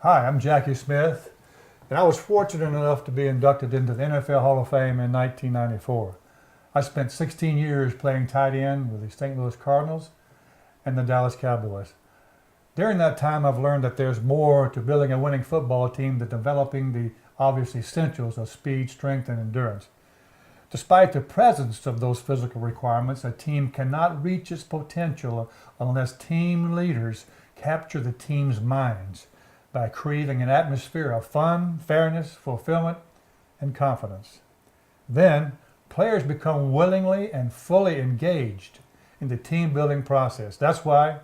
Hi, I'm Jackie Smith, and I was fortunate enough to be inducted into the NFL Hall of Fame in 1994. I spent 16 years playing tight end with the St. Louis Cardinals and the Dallas Cowboys. During that time, I've learned that there's more to building a winning football team than developing the obvious essentials of speed, strength, and endurance. Despite the presence of those physical requirements, a team cannot reach its potential unless team leaders capture the team's minds by creating an atmosphere of fun, fairness, fulfillment, and confidence. Then, players become willingly and fully engaged in the team building process. That's why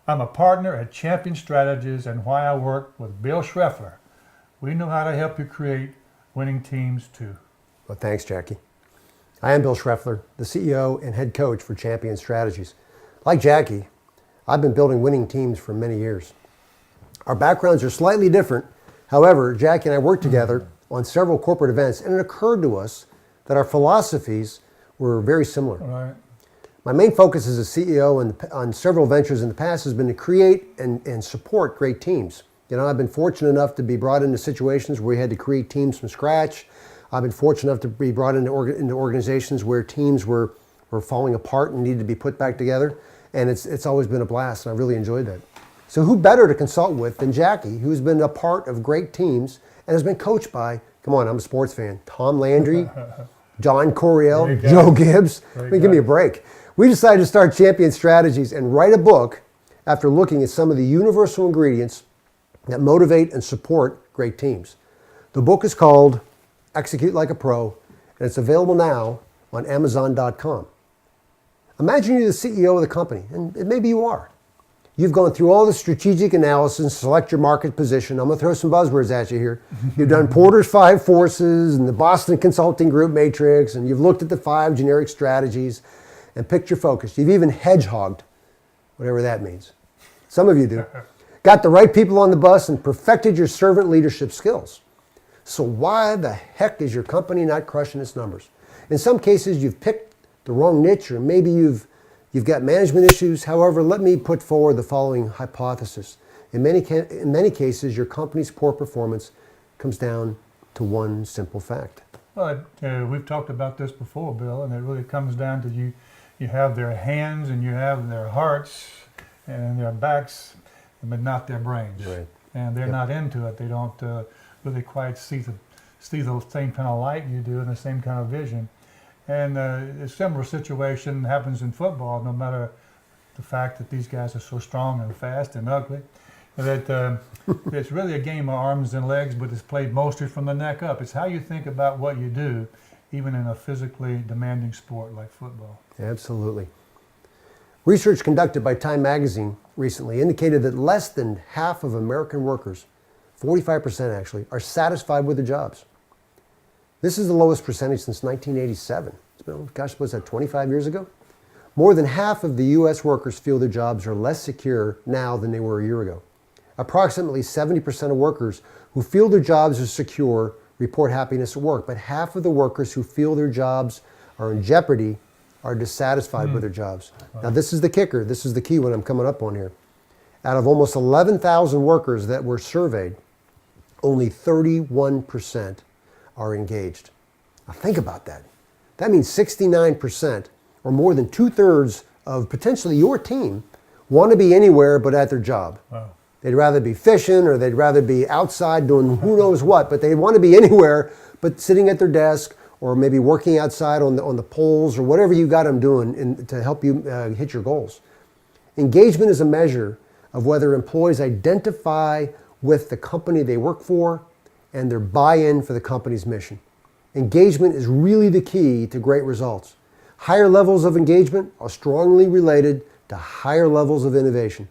I'm a partner at Champion Strategies and why I work with Bill Shreffler. We know how to help you create winning teams too. Well, thanks, Jackie. I am Bill Shreffler, the CEO and head coach for Champion Strategies. Like Jackie, I've been building winning teams for many years. Our backgrounds are slightly different. However, Jackie and I worked together on several corporate events, and it occurred to us that our philosophies were very similar. Right. My main focus as a CEO on several ventures in the past has been to create and support great teams. You know, I've been fortunate enough to be brought into situations where we had to create teams from scratch. I've been fortunate enough to be brought into organizations where teams were falling apart and needed to be put back together. And it's always been a blast, and I've really enjoyed that. So who better to consult with than Jackie, who's been a part of great teams and has been coached by, come on, I'm a sports fan, Tom Landry, John Coryell, Joe Gibbs. Give me a break. We decided to start Champion Strategies and write a book after looking at some of the universal ingredients that motivate and support great teams. The book is called Execute Like a Pro, and it's available now on Amazon.com. Imagine you're the CEO of the company, and maybe you are. You've gone through all the strategic analysis, select your market position. I'm going to throw some buzzwords at you here. You've done Porter's 5 Forces and the Boston Consulting Group Matrix, and you've looked at the 5 generic strategies and picked your focus. You've even hedgehogged, whatever that means. Some of you do. Got the right people on the bus and perfected your servant leadership skills. So why the heck is your company not crushing its numbers? In some cases, you've picked the wrong niche, or maybe you've got management issues. However, let me put forward the following hypothesis. In many cases, your company's poor performance comes down to one simple fact. Well, we've talked about this before, Bill, and it really comes down to you have their hands and you have their hearts and their backs, but not their brains. Right. And they're not into it. They don't really quite see the same kind of light you do and the same kind of vision. And a similar situation happens in football, no matter the fact that these guys are so strong and fast and ugly, that it's really a game of arms and legs, but it's played mostly from the neck up. It's how you think about what you do, even in a physically demanding sport like football. Absolutely. Research conducted by Time Magazine recently indicated that less than half of American workers, 45% actually, are satisfied with their jobs. This is the lowest percentage since 1987. It's been, gosh, was that 25 years ago? More than half of the U.S. workers feel their jobs are less secure now than they were a year ago. Approximately 70% of workers who feel their jobs are secure report happiness at work, but half of the workers who feel their jobs are in jeopardy are dissatisfied with their jobs. Wow. Now this is the kicker, this is the key what I'm coming up on here. Out of almost 11,000 workers that were surveyed, only 31% are engaged. Now think about that. That means 69%, or more than 2/3 of potentially your team, want to be anywhere but at their job. Wow. They'd rather be fishing, or they'd rather be outside doing who knows what, but they want to be anywhere but sitting at their desk, or maybe working outside on the poles, or whatever you got them doing to help you hit your goals. Engagement is a measure of whether employees identify with the company they work for and their buy-in for the company's mission. Engagement is really the key to great results. Higher levels of engagement are strongly related to higher levels of innovation.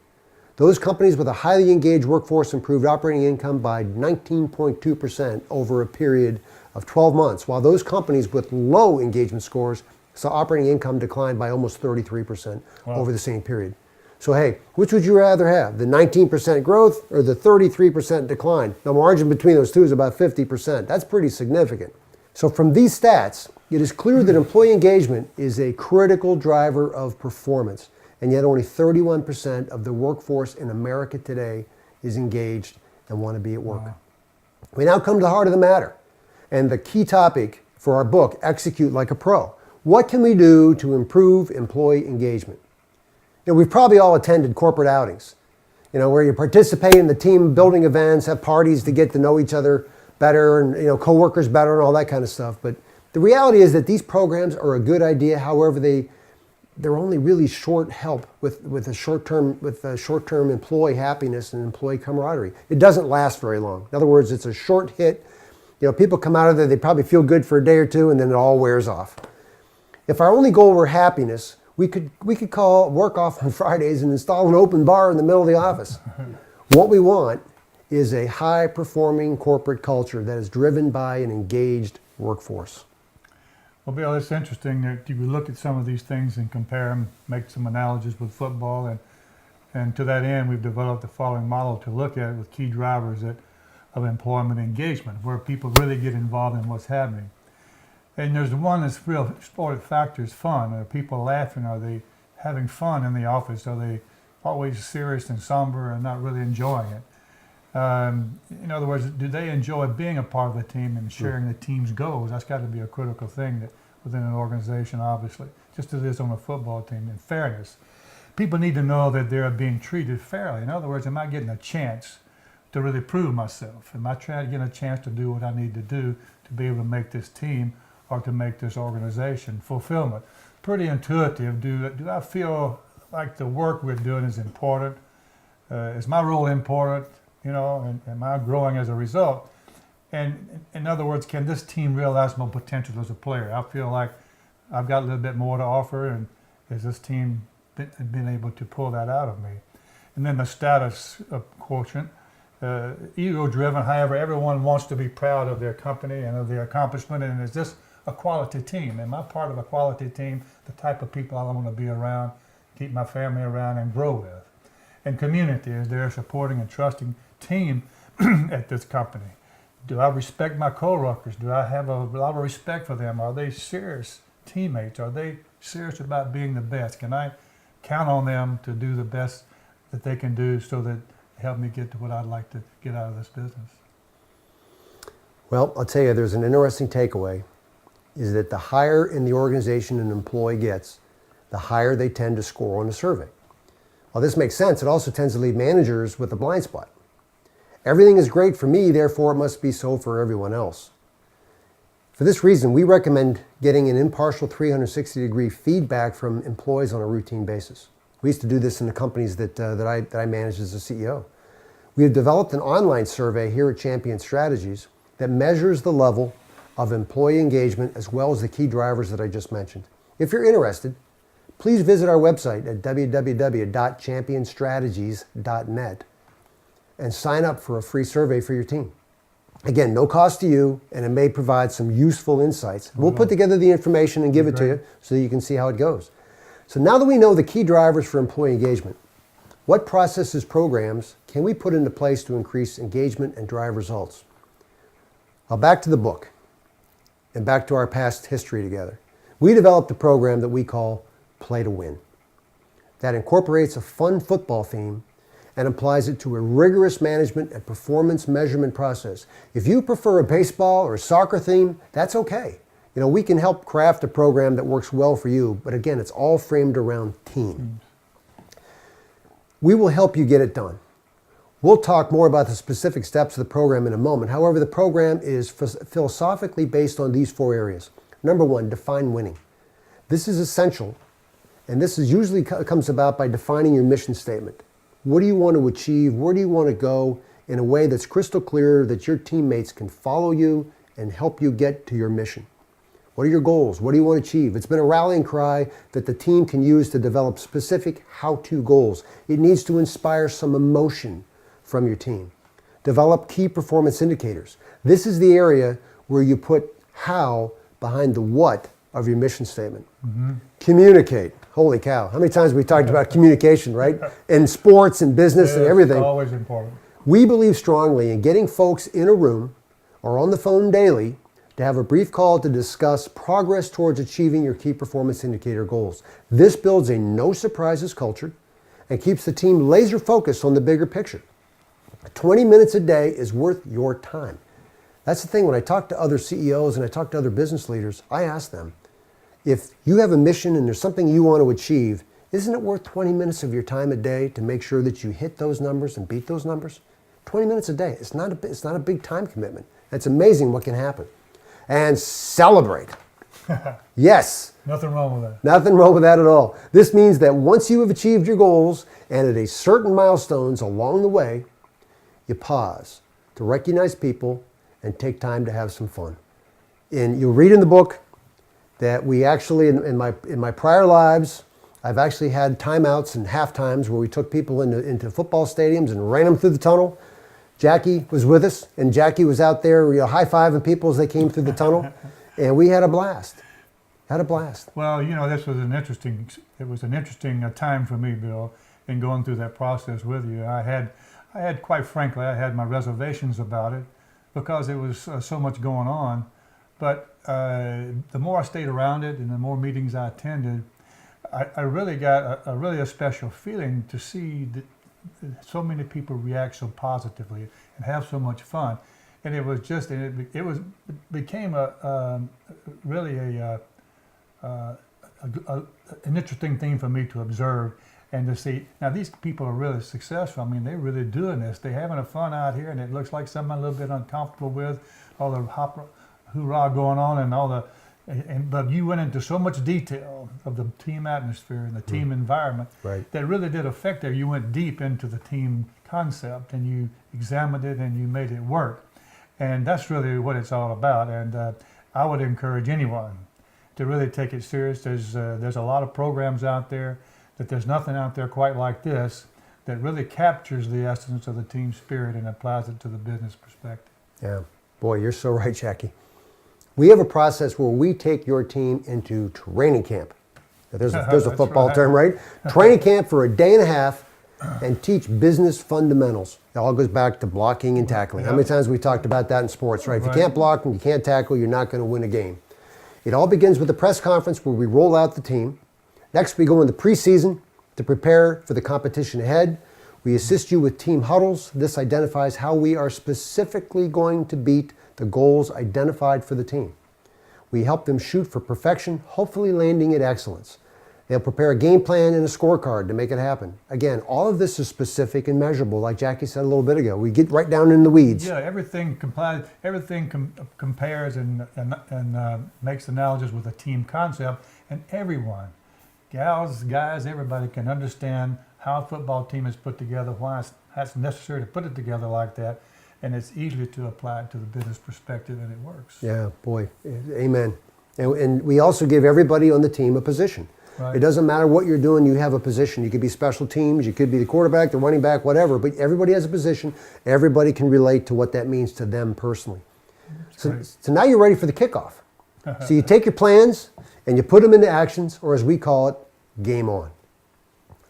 Those companies with a highly engaged workforce improved operating income by 19.2% over a period of 12 months, while those companies with low engagement scores saw operating income decline by almost 33% over the same period. So hey, which would you rather have, the 19% growth or the 33% decline? The margin between those two is about 50%. That's pretty significant. So from these stats, it is clear that employee engagement is a critical driver of performance, and yet only 31% of the workforce in America today is engaged and want to be at work. Wow. We now come to the heart of the matter and the key topic for our book, Execute Like a Pro. What can we do to improve employee engagement? We've probably all attended corporate outings, where you participate in the team building events, have parties to get to know each other better and, coworkers better and all that kind of stuff. But the reality is that these programs are a good idea. However, they're only really short help with a short-term employee happiness and employee camaraderie. It doesn't last very long. In other words, it's a short hit. People come out of there, they probably feel good for a day or two, and then it all wears off. If our only goal were happiness, we could work off on Fridays and install an open bar in the middle of the office. What we want is a high-performing corporate culture that is driven by an engaged workforce. Well, Bill, it's interesting that you look at some of these things and compare them, make some analogies with football, and to that end, we've developed the following model to look at with key drivers of employment engagement, where people really get involved in what's happening. And there's the one that's real important factor is fun. Are people laughing? Are they having fun in the office? Are they always serious and somber and not really enjoying it? In other words, do they enjoy being a part of the team and sharing the team's goals? That's got to be a critical thing within an organization, obviously, just as it is on a football team. And fairness. People need to know that they're being treated fairly. In other words, am I getting a chance to really prove myself? Am I trying to get a chance to do what I need to do to be able to make this team or to make this organization fulfillment? Pretty intuitive. Do I feel like the work we're doing is important? Is my role important? And am I growing as a result? And in other words, can this team realize my potential as a player? I feel like I've got a little bit more to offer, and has this team been able to pull that out of me? And then the status quotient. Ego-driven, however, everyone wants to be proud of their company and of their accomplishment. And is this a quality team? Am I part of a quality team, the type of people I want to be around, keep my family around, and grow with? And community, is there a supporting and trusting team at this company? Do I respect my co-workers? Do I have a lot of respect for them? Are they serious teammates? Are they serious about being the best? Can I count on them to do the best that they can do so that help me get to what I'd like to get out of this business? Well, I'll tell you, there's an interesting takeaway, is that the higher in the organization an employee gets, the higher they tend to score on a survey. While this makes sense, it also tends to leave managers with a blind spot. Everything is great for me, therefore it must be so for everyone else. For this reason, we recommend getting an impartial 360-degree feedback from employees on a routine basis. We used to do this in the companies that I managed as a CEO. We have developed an online survey here at Champion Strategies that measures the level of employee engagement as well as the key drivers that I just mentioned. If you're interested, please visit our website at www.championstrategies.net and sign up for a free survey for your team. Again, no cost to you, and it may provide some useful insights. We'll put together the information and give it to you so that you can see how it goes. So now that we know the key drivers for employee engagement, what processes, programs can we put into place to increase engagement and drive results? Now back to the book and back to our past history together. We developed a program that we call Play to Win that incorporates a fun football theme and applies it to a rigorous management and performance measurement process. If you prefer a baseball or a soccer theme, that's okay. We can help craft a program that works well for you, but again, it's all framed around team. We will help you get it done. We'll talk more about the specific steps of the program in a moment. However, the program is philosophically based on these 4 areas. Number 1, define winning. This is essential, and this is usually comes about by defining your mission statement. What do you want to achieve? Where do you want to go in a way that's crystal clear that your teammates can follow you and help you get to your mission? What are your goals? What do you want to achieve? It's been a rallying cry that the team can use to develop specific how-to goals. It needs to inspire some emotion from your team. Develop key performance indicators. This is the area where you put how behind the what of your mission statement. Communicate. Holy cow. How many times have we talked about communication, right? In sports and business and everything. It's always important. We believe strongly in getting folks in a room or on the phone daily to have a brief call to discuss progress towards achieving your key performance indicator goals. This builds a no surprises culture and keeps the team laser focused on the bigger picture. 20 minutes a day is worth your time. That's the thing. When I talk to other CEOs and I talk to other business leaders, I ask them, if you have a mission and there's something you want to achieve, isn't it worth 20 minutes of your time a day to make sure that you hit those numbers and beat those numbers? 20 minutes a day. It's not a big time commitment. It's amazing what can happen. And celebrate. Yes. Nothing wrong with that. Nothing wrong with that at all. This means that once you have achieved your goals and at a certain milestones along the way, you pause to recognize people and take time to have some fun. And you'll read in the book that we actually, in my prior lives, I've actually had timeouts and half times where we took people into football stadiums and ran them through the tunnel. Jackie was with us, and Jackie was out there, high-fiving people as they came through the tunnel, and we had a blast. Well, this was an interesting time for me, Bill, in going through that process with you. I had, quite frankly, I had my reservations about it because it was so much going on. But the more I stayed around it and the more meetings I attended, I really got a special feeling to see that so many people react so positively and have so much fun. And it was just, it became really an interesting thing for me to observe and to see. Now these people are really successful. I mean, they're really doing this. They're having a fun out here, and it looks like something I'm a little bit uncomfortable with, all the hoorah going on and all the. But you went into so much detail of the team atmosphere and the team environment that really did affect it. You went deep into the team concept and you examined it and you made it work. And that's really what it's all about. And I would encourage anyone to really take it serious. There's a lot of programs out there, that there's nothing out there quite like this that really captures the essence of the team spirit and applies it to the business perspective. Yeah, boy, you're so right, Jackie. We have a process where we take your team into training camp. Now, there's a football term, right? Training camp for a day and a half and teach business fundamentals. It all goes back to blocking and tackling. How many times we talked about that in sports, right? If you can't block and you can't tackle, you're not going to win a game. It all begins with a press conference where we roll out the team. Next, we go into preseason to prepare for the competition ahead. We assist you with team huddles. This identifies how we are specifically going to beat the goals identified for the team. We help them shoot for perfection, hopefully landing at excellence. They'll prepare a game plan and a scorecard to make it happen. Again, all of this is specific and measurable, like Jackie said a little bit ago. We get right down in the weeds. Yeah, everything compares and makes analogies with a team concept, and everyone, gals, guys, everybody can understand how a football team is put together, why it's necessary to put it together like that. And it's easy to apply it to the business perspective, and it works. Yeah, boy, amen. And we also give everybody on the team a position. Right. It doesn't matter what you're doing, you have a position. You could be special teams, you could be the quarterback, the running back, whatever, but everybody has a position. Everybody can relate to what that means to them personally. So now you're ready for the kickoff. So you take your plans and you put them into actions, or as we call it, game on.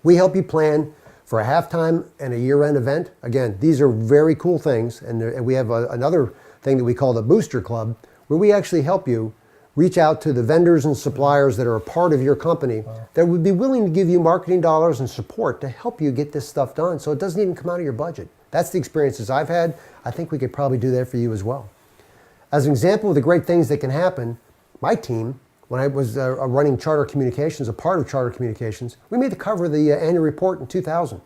We help you plan for a halftime and a year-end event. Again, these are very cool things, and we have another thing that we call the Booster Club, where we actually help you reach out to the vendors and suppliers that are a part of your company that would be willing to give you marketing dollars and support to help you get this stuff done so it doesn't even come out of your budget. That's the experiences I've had. I think we could probably do that for you as well. As an example of the great things that can happen, my team, when I was running Charter Communications, a part of Charter Communications, we made the cover of the annual report in 2000.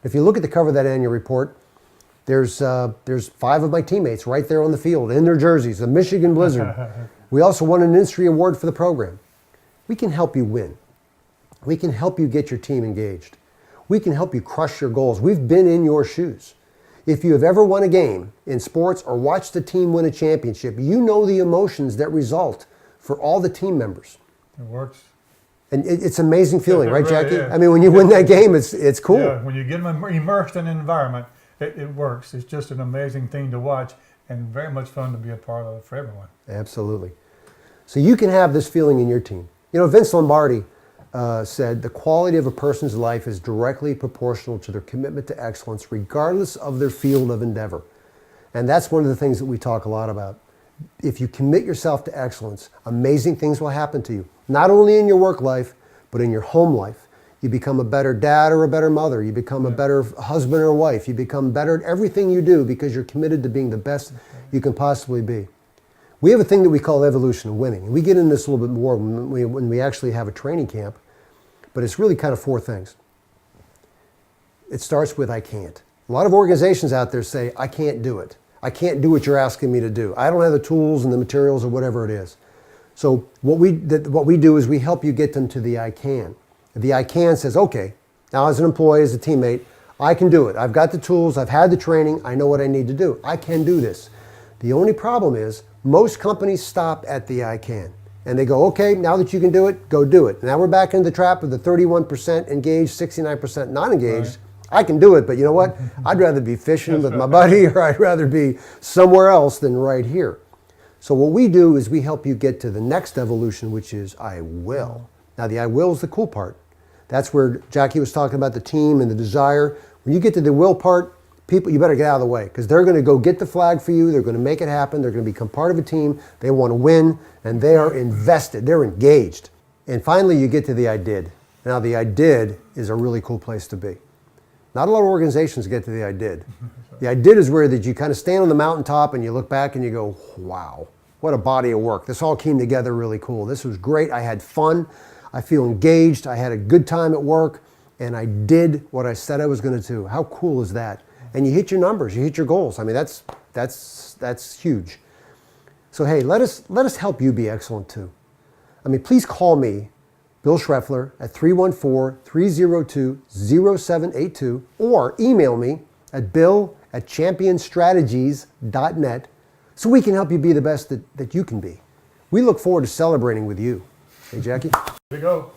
If you look at the cover of that annual report, there's 5 of my teammates right there on the field in their jerseys, the Michigan Blizzard. We also won an industry award for the program. We can help you win. We can help you get your team engaged. We can help you crush your goals. We've been in your shoes. If you have ever won a game in sports or watched a team win a championship, you know the emotions that result for all the team members. It works. And it's an amazing feeling, right, really Jackie? is. I mean, when you win that game, it's cool. Yeah, when you get them immersed in an environment, it works. It's just an amazing thing to watch and very much fun to be a part of for everyone. Absolutely. So you can have this feeling in your team. You know, Vince Lombardi said the quality of a person's life is directly proportional to their commitment to excellence, regardless of their field of endeavor. And that's one of the things that we talk a lot about. If you commit yourself to excellence, amazing things will happen to you. Not only in your work life, but in your home life. You become a better dad or a better mother. You become a better husband or wife. You become better at everything you do because you're committed to being the best you can possibly be. We have a thing that we call evolution of winning. And we get into this a little bit more when we actually have a training camp. But it's really kind of 4 things. It starts with I can't. A lot of organizations out there say, I can't do it. I can't do what you're asking me to do. I don't have the tools and the materials or whatever it is. So what we do is we help you get them to the I can. The I can says, okay, now as an employee, as a teammate, I can do it. I've got the tools, I've had the training, I know what I need to do. I can do this. The only problem is most companies stop at the I can. And they go, okay, now that you can do it, go do it. Now we're back into the trap of the 31% engaged, 69% not engaged. Right. I can do it, but you know what? I'd rather be fishing with my buddy, or I'd rather be somewhere else than right here. So what we do is we help you get to the next evolution, which is I will. Now the I will is the cool part. That's where Jackie was talking about the team and the desire. When you get to the will part, people, you better get out of the way, because they're going to go get the flag for you. They're going to make it happen. They're going to become part of a team. They want to win, and they are invested. They're engaged. And finally, you get to the I did. Now the I did is a really cool place to be. Not a lot of organizations get to the I did. The I did is where that you kind of stand on the mountaintop and you look back and you go, wow, what a body of work. This all came together really cool. This was great. I had fun. I feel engaged. I had a good time at work, and I did what I said I was going to do. How cool is that? And you hit your numbers. You hit your goals. I mean, that's huge. So hey, let us help you be excellent too. I mean, please call me, Bill Shreffler, at 314-302-0782, or email me at bill@championstrategies.net so we can help you be the best that you can be. We look forward to celebrating with you. Hey, Jackie? Here we go.